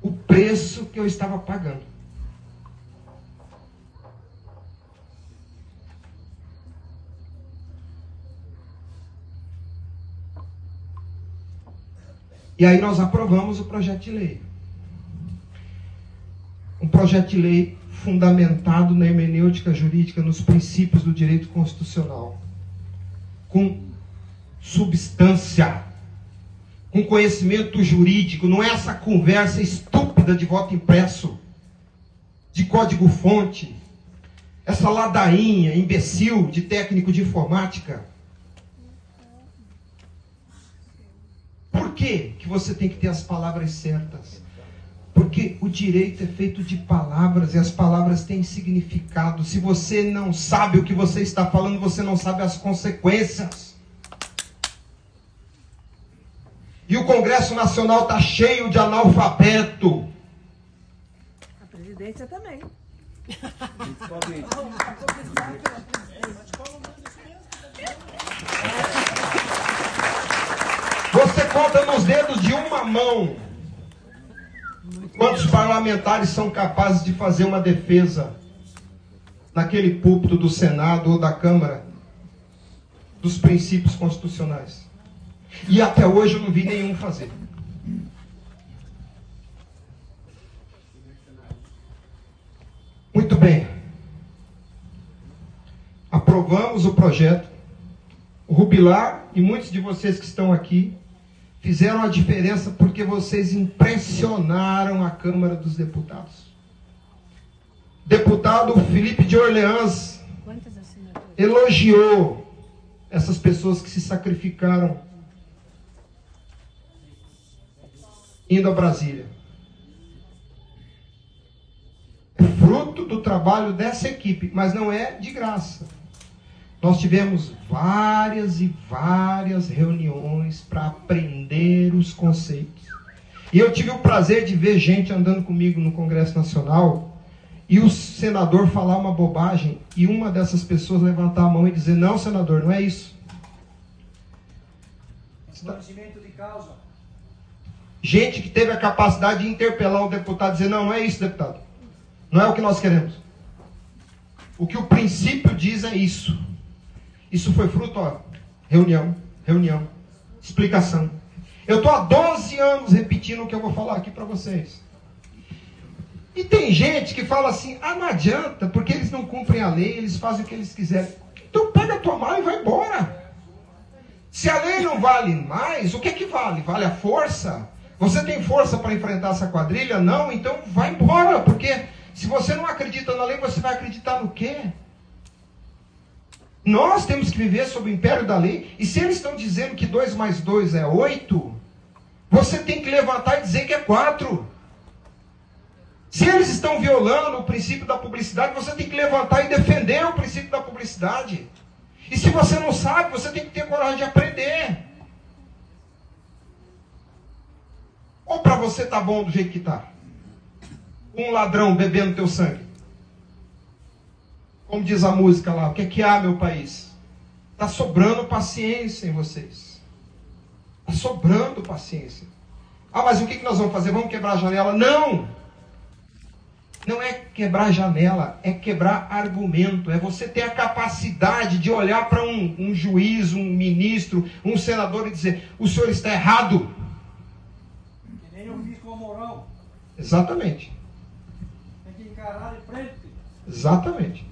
o preço que eu estava pagando. E aí nós aprovamos o projeto de lei. Um projeto de lei fundamentado na hermenêutica jurídica, nos princípios do direito constitucional, com substância, com conhecimento jurídico, não é essa conversa estúpida de voto impresso, de código-fonte, essa ladainha imbecil de técnico de informática. Por que que você tem que ter as palavras certas? Porque o direito é feito de palavras e as palavras têm significado. Se você não sabe o que você está falando, você não sabe as consequências. E o Congresso Nacional está cheio de analfabeto. A presidência também. Você conta nos dedos de uma mão quantos parlamentares são capazes de fazer uma defesa naquele púlpito do Senado ou da Câmara dos princípios constitucionais. E até hoje eu não vi nenhum fazer. Muito bem. Aprovamos o projeto. O Rubilar e muitos de vocês que estão aqui fizeram a diferença porque vocês impressionaram a Câmara dos Deputados. Deputado Felipe de Orleans elogiou essas pessoas que se sacrificaram indo a Brasília. É fruto do trabalho dessa equipe, mas não é de graça. Nós tivemos várias e várias reuniões para aprender os conceitos. E eu tive o prazer de ver gente andando comigo no Congresso Nacional e o senador falar uma bobagem e uma dessas pessoas levantar a mão e dizer: não, senador, não é isso. Conhecimento de causa. Gente que teve a capacidade de interpelar o deputado e dizer: não, não é isso, deputado. Não é o que nós queremos. O que o princípio diz é isso. Isso foi fruto, reunião, explicação. Eu estou há 12 anos repetindo o que eu vou falar aqui para vocês. E tem gente que fala assim: não adianta, porque eles não cumprem a lei, eles fazem o que eles quiserem. Então pega a tua mala e vai embora. Se a lei não vale mais, o que é que vale? Vale a força? Você tem força para enfrentar essa quadrilha? Não? Então vai embora, porque se você não acredita na lei, você vai acreditar no quê? Nós temos que viver sob o império da lei, e se eles estão dizendo que 2 mais 2 é 8, você tem que levantar e dizer que é 4. Se eles estão violando o princípio da publicidade, você tem que levantar e defender o princípio da publicidade. E se você não sabe, você tem que ter coragem de aprender. Ou para você tá bom do jeito que tá? Um ladrão bebendo teu sangue. Como diz a música lá, o que é que há, meu país? Está sobrando paciência em vocês. Está sobrando paciência. Mas o que nós vamos fazer? Vamos quebrar a janela? Não! Não é quebrar janela, é quebrar argumento. É você ter a capacidade de olhar para um juiz, um ministro, um senador e dizer: o senhor está errado. Que nem eu fiz com a moral. Exatamente. Tem que encarar de frente. Exatamente.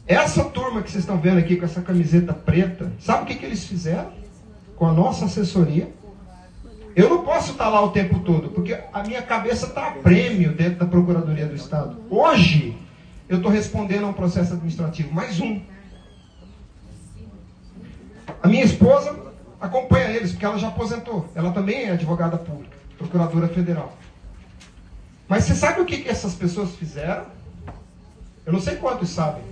Essa turma que vocês estão vendo aqui com essa camiseta preta, sabe o que eles fizeram? Com a nossa assessoria. Eu não posso estar lá o tempo todo, porque a minha cabeça está a prêmio dentro da Procuradoria do Estado. Hoje, eu estou respondendo a um processo administrativo, mais um. A minha esposa acompanha eles, porque ela já aposentou. Ela também é advogada pública, procuradora federal. Mas você sabe o que essas pessoas fizeram? Eu não sei quantos sabem.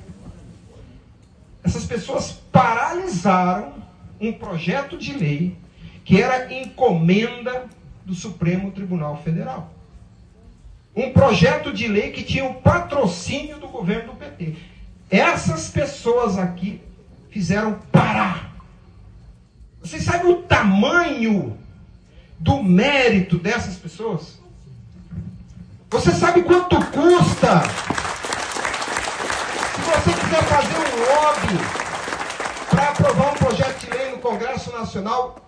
Essas pessoas paralisaram um projeto de lei que era encomenda do Supremo Tribunal Federal. Um projeto de lei que tinha o patrocínio do governo do PT. Essas pessoas aqui fizeram parar. Vocês sabem o tamanho do mérito dessas pessoas? Você sabe quanto custa? Se você quiser fazer um lobby para aprovar um projeto de lei no Congresso Nacional,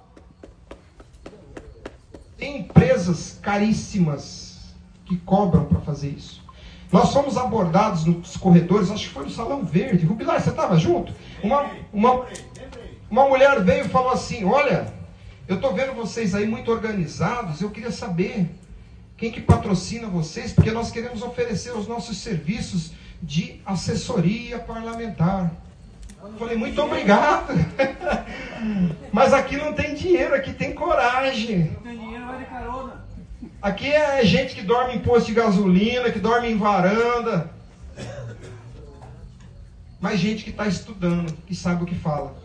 tem empresas caríssimas que cobram para fazer isso. Nós fomos abordados nos corredores, acho que foi no Salão Verde. Rubilar, você estava junto? Uma mulher veio e falou assim: olha, eu estou vendo vocês aí muito organizados, eu queria saber quem que patrocina vocês, porque nós queremos oferecer os nossos serviços de assessoria parlamentar. Eu falei, muito obrigado. Mas aqui não tem dinheiro, aqui tem coragem. Não tem dinheiro, vai de carona. Aqui é gente que dorme em posto de gasolina, que dorme em varanda. Mas gente que está estudando, que sabe o que fala.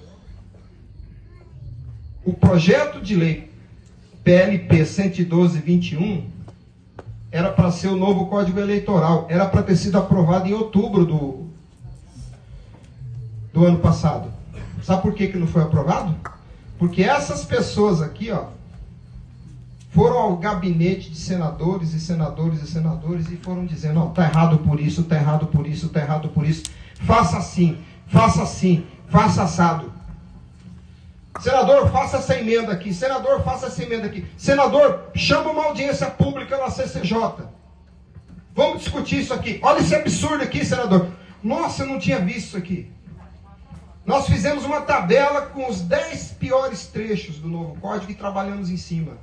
O projeto de lei PLP 112/21 era para ser o novo Código Eleitoral. Era para ter sido aprovado em outubro do ano passado. Sabe por que não foi aprovado? Porque essas pessoas aqui, ó, foram ao gabinete de senadores e foram dizendo: ó, tá errado por isso, tá errado por isso, tá errado por isso. Faça assim, faça assado. Senador, faça essa emenda aqui. Senador, faça essa emenda aqui. Senador, chama uma audiência pública na CCJ. Vamos discutir isso aqui. Olha esse absurdo aqui, senador. Nossa, eu não tinha visto isso aqui. Nós fizemos uma tabela com os 10 piores trechos do novo código e trabalhamos em cima.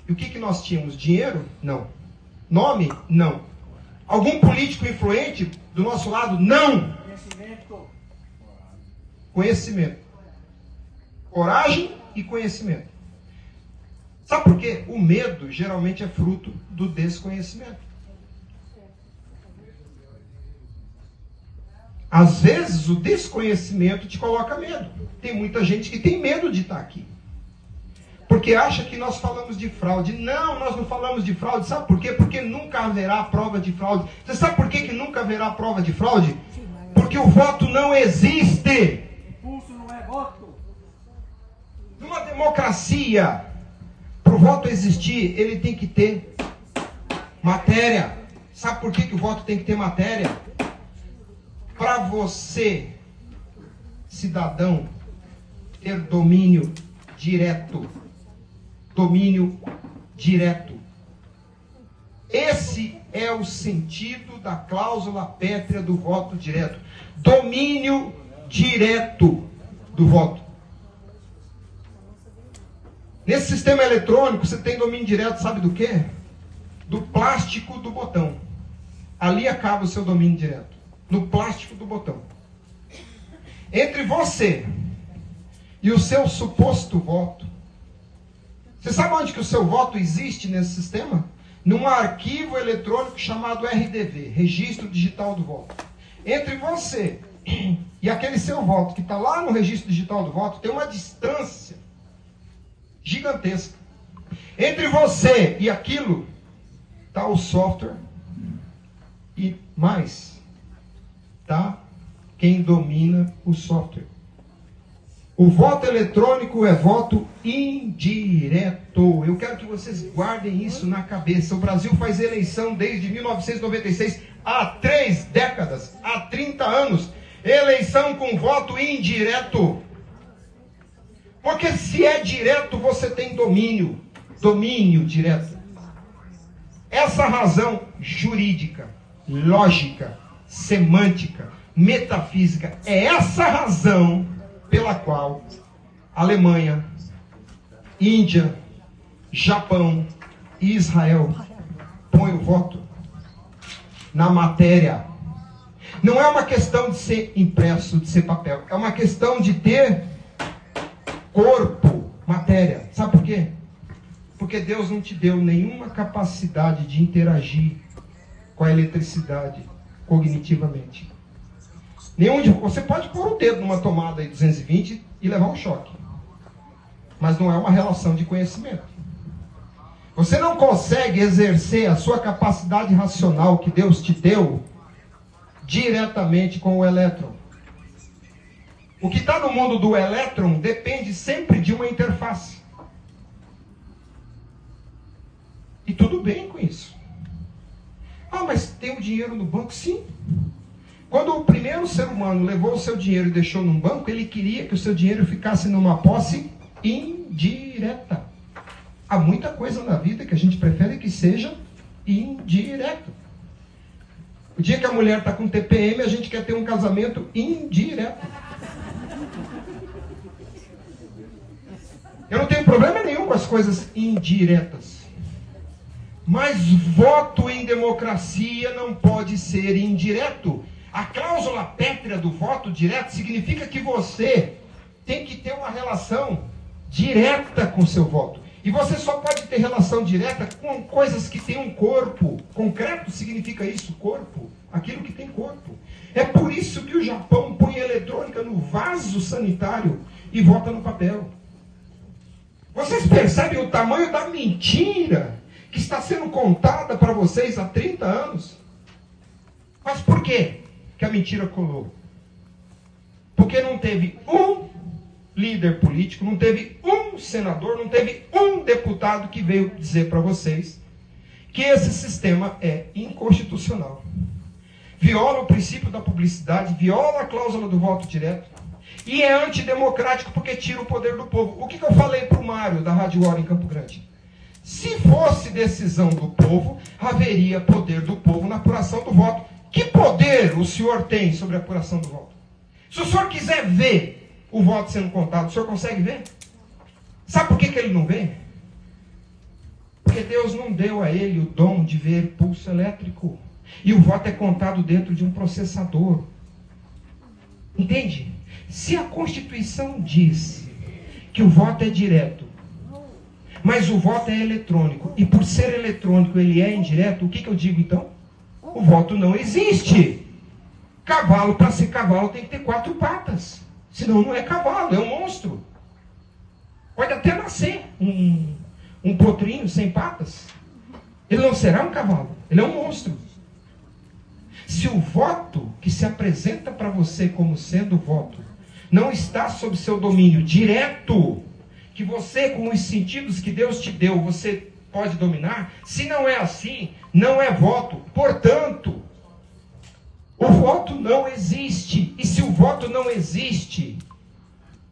E o que nós tínhamos? Dinheiro? Não. Nome? Não. Algum político influente do nosso lado? Não. Conhecimento. Coragem e conhecimento. Sabe por quê? O medo geralmente é fruto do desconhecimento. Às vezes o desconhecimento te coloca medo. Tem muita gente que tem medo de estar aqui. Porque acha que nós falamos de fraude. Não, nós não falamos de fraude. Sabe por quê? Porque nunca haverá prova de fraude. Você sabe por que nunca haverá prova de fraude? Porque o voto não existe. Impulso não é voto. Numa democracia, para o voto existir, ele tem que ter matéria. Sabe por que o voto tem que ter matéria? Para você, cidadão, ter domínio direto. Domínio direto. Esse é o sentido da cláusula pétrea do voto direto. Domínio direto do voto. Nesse sistema eletrônico, você tem domínio direto, sabe do quê? Do plástico do botão. Ali acaba o seu domínio direto. No plástico do botão. Entre você e o seu suposto voto. Você sabe onde que o seu voto existe nesse sistema? Num arquivo eletrônico chamado RDV, Registro Digital do Voto. Entre você e aquele seu voto que está lá no Registro Digital do Voto, tem uma distância gigantesca. Entre você e aquilo está o software e mais tá quem domina o software. O voto eletrônico é voto indireto. Eu quero que vocês guardem isso na cabeça. O Brasil faz eleição desde 1996, há 3 décadas, há 30 anos. Eleição com voto indireto. Porque se é direto, você tem domínio. Domínio direto. Essa razão jurídica, lógica, semântica, metafísica, é essa razão pela qual Alemanha, Índia, Japão e Israel põem o voto na matéria. Não é uma questão de ser impresso, de ser papel. É uma questão de ter corpo, matéria. Sabe por quê? Porque Deus não te deu nenhuma capacidade de interagir com a eletricidade cognitivamente. Você pode pôr o dedo numa tomada aí 220 e levar um choque. Mas não é uma relação de conhecimento. Você não consegue exercer a sua capacidade racional que Deus te deu diretamente com o elétron. O que está no mundo do elétron depende sempre de uma interface. E tudo bem com isso. Ah, mas tem o dinheiro no banco? Sim. Quando o primeiro ser humano levou o seu dinheiro e deixou num banco, ele queria que o seu dinheiro ficasse numa posse indireta. Há muita coisa na vida que a gente prefere que seja indireto. O dia que a mulher está com TPM, a gente quer ter um casamento indireto. Eu não tenho problema nenhum com as coisas indiretas. Mas voto em democracia não pode ser indireto. A cláusula pétrea do voto direto significa que você tem que ter uma relação direta com o seu voto. E você só pode ter relação direta com coisas que têm um corpo. Concreto significa isso, corpo. Aquilo que tem corpo. É por isso que o Japão põe eletrônica no vaso sanitário e vota no papel. Vocês percebem o tamanho da mentira que está sendo contada para vocês há 30 anos? Mas por quê que a mentira colou? Porque não teve um líder político, não teve um senador, não teve um deputado que veio dizer para vocês que esse sistema é inconstitucional. Viola o princípio da publicidade, viola a cláusula do voto direto e é antidemocrático porque tira o poder do povo. O que eu falei para o Mário da Rádio Hora em Campo Grande? Se fosse decisão do povo, haveria poder do povo na apuração do voto. Que poder o senhor tem sobre a apuração do voto? Se o senhor quiser ver o voto sendo contado, o senhor consegue ver? Sabe por que ele não vê? Porque Deus não deu a ele o dom de ver pulso elétrico. E o voto é contado dentro de um processador. Entende? Se a Constituição diz que o voto é direto, mas o voto é eletrônico, e por ser eletrônico ele é indireto, o que eu digo então? O voto não existe. Cavalo, para ser cavalo, tem que ter 4 patas. Senão não é cavalo, é um monstro. Pode até nascer um potrinho sem patas. Ele não será um cavalo, ele é um monstro. Se o voto que se apresenta para você como sendo voto não está sob seu domínio direto, que você, com os sentidos que Deus te deu, você pode dominar, se não é assim, não é voto. Portanto, o voto não existe. E se o voto não existe,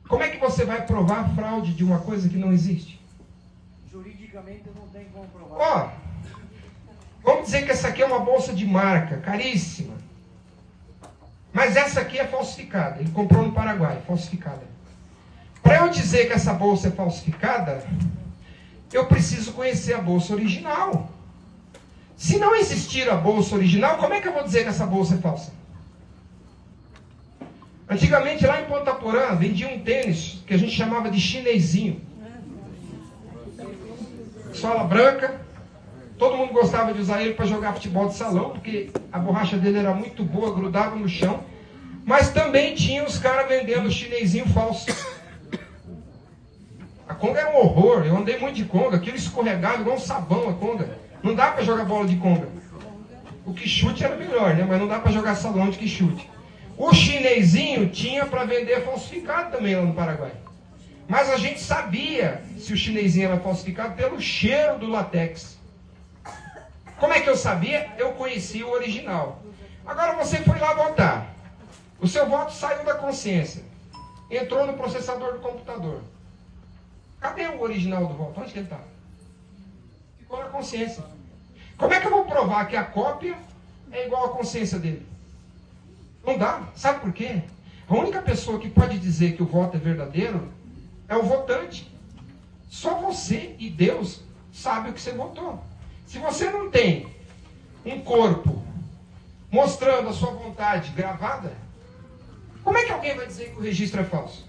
como é que você vai provar a fraude de uma coisa que não existe? Juridicamente não tem como provar. Ó, vamos dizer que essa aqui é uma bolsa de marca, caríssima. Mas essa aqui é falsificada. Ele comprou no Paraguai, falsificada. Para eu dizer que essa bolsa é falsificada, eu preciso conhecer a bolsa original. Se não existir a bolsa original, como é que eu vou dizer que essa bolsa é falsa? Antigamente, lá em Ponta Porã, vendia um tênis que a gente chamava de chinesinho. Sola branca. Todo mundo gostava de usar ele para jogar futebol de salão, porque a borracha dele era muito boa, grudava no chão. Mas também tinha os caras vendendo chinesinho falso. A conga era um horror. Eu andei muito de conga. Aquilo escorregava igual um sabão, a conga. Não dá para jogar bola de conga. O que chute era melhor, né? Mas não dá para jogar salão de que chute. O chinesinho tinha para vender falsificado também lá no Paraguai. Mas a gente sabia se o chinesinho era falsificado pelo cheiro do látex. Como é que eu sabia? Eu conhecia o original. Agora você foi lá votar. O seu voto saiu da consciência. Entrou no processador do computador. Cadê o original do voto? Onde que ele está? Ficou na consciência. Como é que eu vou provar que a cópia é igual à consciência dele? Não dá. Sabe por quê? A única pessoa que pode dizer que o voto é verdadeiro é o votante. Só você e Deus sabem o que você votou. Se você não tem um corpo mostrando a sua vontade gravada, como é que alguém vai dizer que o registro é falso?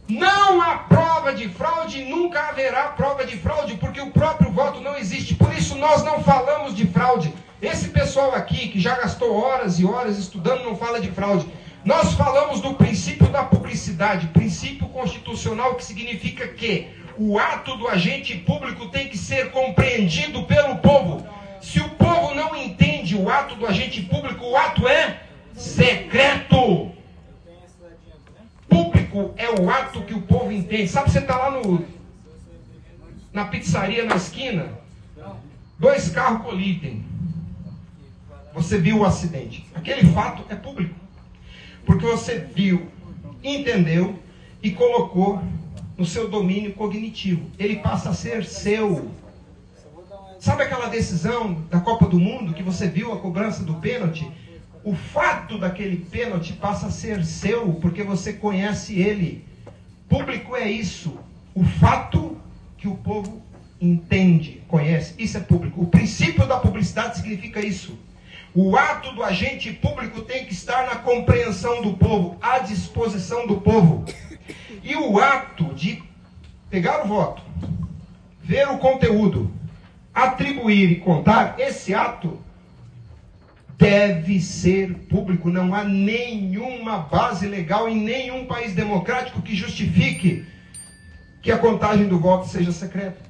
Não há prova de fraude, nunca haverá prova de fraude, porque o próprio voto não existe. Por isso nós não falamos de fraude. Esse pessoal aqui, que já gastou horas e horas estudando, não fala de fraude. Nós falamos do princípio da publicidade, princípio constitucional, que significa que o ato do agente público tem que ser compreendido pelo povo. Se o povo não entende o ato do agente público, o ato é secreto. Público é o ato que o povo entende. Sabe, você está lá na pizzaria na esquina, 2 carros colidem. Você viu o acidente. Aquele fato é público. Porque você viu, entendeu e colocou no seu domínio cognitivo. Ele passa a ser seu. Sabe aquela decisão da Copa do Mundo que você viu a cobrança do pênalti? O fato daquele pênalti passa a ser seu, porque você conhece ele. Público é isso. O fato que o povo entende, conhece. Isso é público. O princípio da publicidade significa isso. O ato do agente público tem que estar na compreensão do povo, à disposição do povo. E o ato de pegar o voto, ver o conteúdo, atribuir e contar, esse ato deve ser público. Não há nenhuma base legal em nenhum país democrático que justifique que a contagem do voto seja secreta.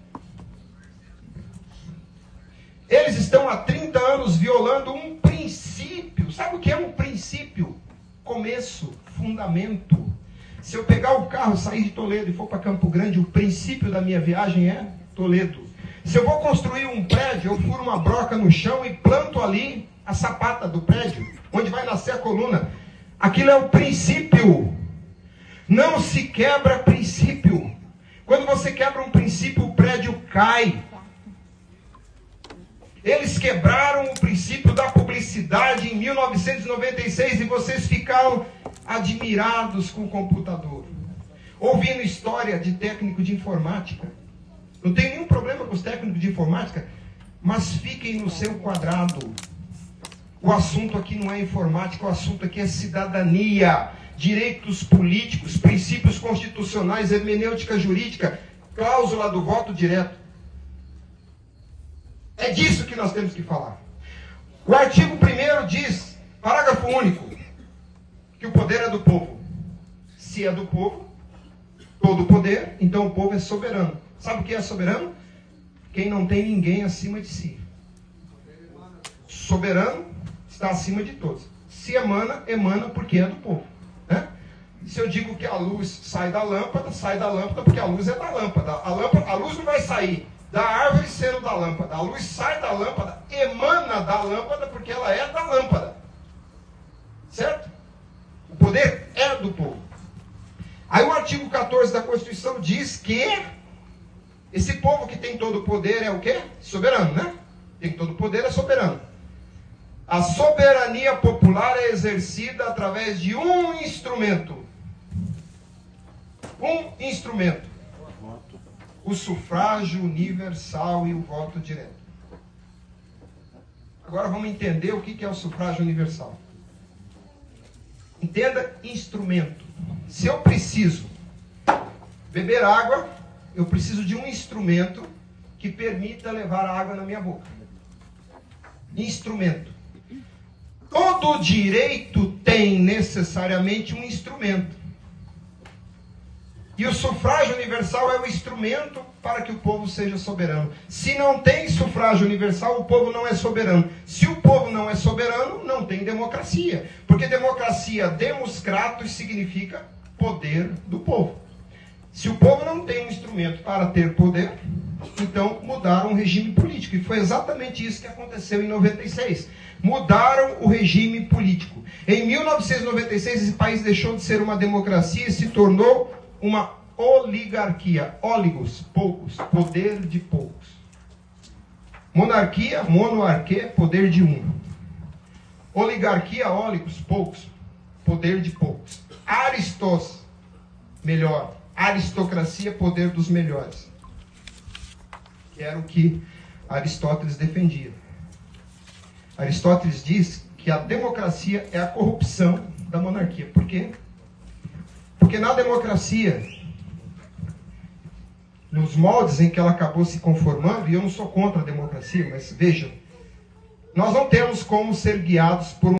Eles estão há 30 anos violando um princípio. Sabe o que é um princípio? Começo, fundamento. Se eu pegar o carro, sair de Toledo e for para Campo Grande, o princípio da minha viagem é Toledo. Se eu vou construir um prédio, eu furo uma broca no chão e planto ali a sapata do prédio, onde vai nascer a coluna. Aquilo é o princípio. Não se quebra princípio. Quando você quebra um princípio, o prédio cai. Eles quebraram o princípio da publicidade em 1996 e vocês ficaram admirados com o computador. Ouvindo história de técnico de informática. Não tem nenhum problema com os técnicos de informática, mas fiquem no seu quadrado. O assunto aqui não é informática, o assunto aqui é cidadania, direitos políticos, princípios constitucionais, hermenêutica jurídica, cláusula do voto direto. É disso que nós temos que falar. O artigo 1º diz, parágrafo único, que o poder é do povo. Se é do povo, todo o poder, então o povo é soberano. Sabe o que é soberano? Quem não tem ninguém acima de si. Soberano está acima de todos. Se emana, emana porque é do povo. Né? Se eu digo que a luz sai da lâmpada porque a luz é da lâmpada. A luz não vai sair da árvore sendo da lâmpada. A luz sai da lâmpada, emana da lâmpada porque ela é da lâmpada. Certo? O poder é do povo. Aí o artigo 14 da Constituição diz que esse povo que tem todo o poder é o quê? Soberano, né? Tem todo o poder, é soberano. A soberania popular é exercida através de um instrumento. Um instrumento. O sufrágio universal e o voto direto. Agora vamos entender o que é o sufrágio universal. Entenda instrumento. Se eu preciso beber água, eu preciso de um instrumento que permita levar a água na minha boca. Instrumento. Todo direito tem necessariamente um instrumento. E o sufrágio universal é o instrumento para que o povo seja soberano. Se não tem sufrágio universal, o povo não é soberano. Se o povo não é soberano, não tem democracia. Porque democracia, demos kratos, significa poder do povo. Se o povo não tem um instrumento para ter poder, então mudaram o regime político. E foi exatamente isso que aconteceu em 96. Mudaram o regime político. Em 1996, esse país deixou de ser uma democracia e se tornou uma oligarquia. Óligos, poucos. Poder de poucos. Monarquia, monoarquia, poder de um. Oligarquia, óligos, poucos. Poder de poucos. Aristos, melhor. Aristocracia, poder dos melhores. Que era o que Aristóteles defendia. Aristóteles diz que a democracia é a corrupção da monarquia. Por quê? Porque na democracia, nos moldes em que ela acabou se conformando, e eu não sou contra a democracia, mas vejam, nós não temos como ser guiados por um